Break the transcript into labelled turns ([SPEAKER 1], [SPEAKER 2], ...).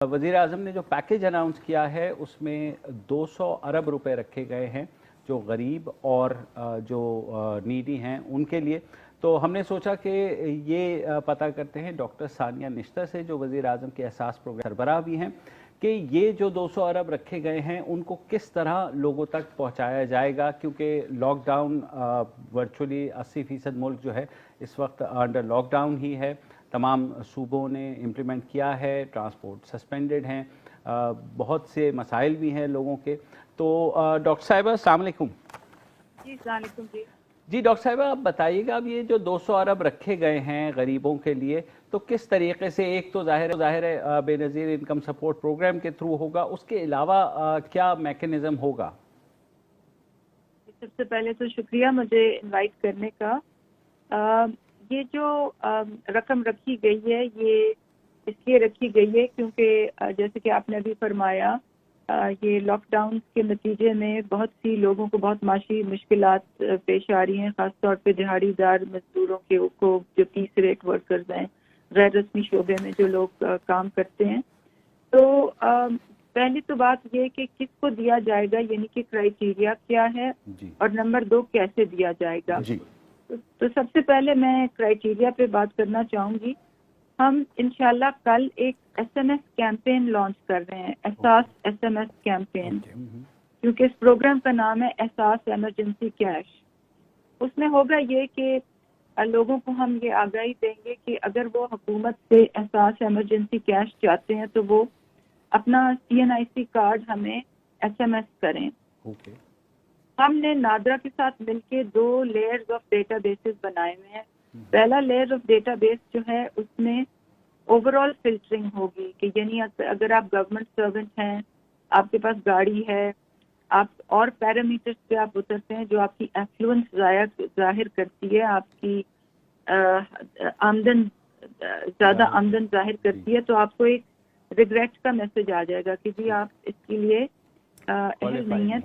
[SPEAKER 1] वज़ीर आज़म ने जो पैकेज अनाउंस किया है उसमें 200 अरब रुपए रखे गए हैं जो गरीब और जो नीडी हैं उनके लिए। तो हमने सोचा कि ये पता करते हैं डॉक्टर सानिया निश्तर से, जो वज़ीर आज़म के एहसास प्रोग्राम सरबराह भी हैं, कि ये जो 200 अरब रखे गए हैं उनको किस तरह लोगों तक पहुंचाया जाएगा, क्योंकि लॉकडाउन वर्चुअली 80% मुल्क जो है इस वक्त अंडर लॉकडाउन ही है। तमाम सूबों ने इम्प्लीमेंट किया है, ट्रांसपोर्ट सस्पेंडेड हैं, बहुत से मसाइल भी हैं लोगों के। तो डॉक्टर साहिबा अस्सलाम वालेकुम।
[SPEAKER 2] जी अस्सलाम वालेकुम।
[SPEAKER 1] जी डॉक्टर साहिबा, आप बताइएगा, अब ये जो 200 अरब रखे गए हैं गरीबों के लिए, तो किस तरीके से, एक तो ज़ाहिर है बेनज़ीर इनकम सपोर्ट प्रोग्राम के थ्रू होगा, उसके अलावा क्या मैकेनिज़्म होगा?
[SPEAKER 2] सबसे पहले तो शुक्रिया मुझे इनवाइट करने का। ये जो रकम रखी गई है ये इसलिए रखी गई है क्योंकि जैसे कि आपने अभी फरमाया, ये लॉकडाउन के नतीजे में बहुत सी लोगों को बहुत माशी मुश्किलात पेश आ रही हैं, ख़ासतौर पे दिहाड़ीदार मजदूरों को, जो तीसरे रेट वर्कर्स हैं, गैर रस्मी शोबे में जो लोग काम करते हैं। तो पहली तो बात ये कि किसको दिया जाएगा, यानी कि क्राइटेरिया क्या है, और नंबर 2 कैसे दिया जाएगा। तो सबसे पहले मैं क्राइटेरिया पे बात करना चाहूँगी। हम इंशाल्लाह कल एक SMS कैंपेन लॉन्च कर रहे हैं, एहसास SMS कैंपेन, क्योंकि इस प्रोग्राम का नाम है एहसास इमरजेंसी कैश। उसमें होगा ये कि लोगों को हम ये आगाही देंगे कि अगर वो हुकूमत से एहसास इमरजेंसी कैश चाहते हैं तो वो अपना CNIC कार्ड हमें SMS करें। हमने नादरा के साथ मिलके 2 लेयर्स ऑफ डेटाबेसेस बनाए हुए हैं। पहला लेयर ऑफ डेटाबेस जो है उसमें ओवरऑल फिल्टरिंग होगी कि यानी अगर आप गवर्नमेंट सर्वेंट हैं, आपके पास गाड़ी है, आप और पैरामीटर्स पे आप उतरते हैं जो आपकी एफ्लुएंस जाहिर करती है, आपकी आमदन ज़्यादा आमदन जाहिर करती है, तो आपको एक रिग्रेट का मैसेज आ जाएगा कि जी आप इसके लिए अहल नहीं है।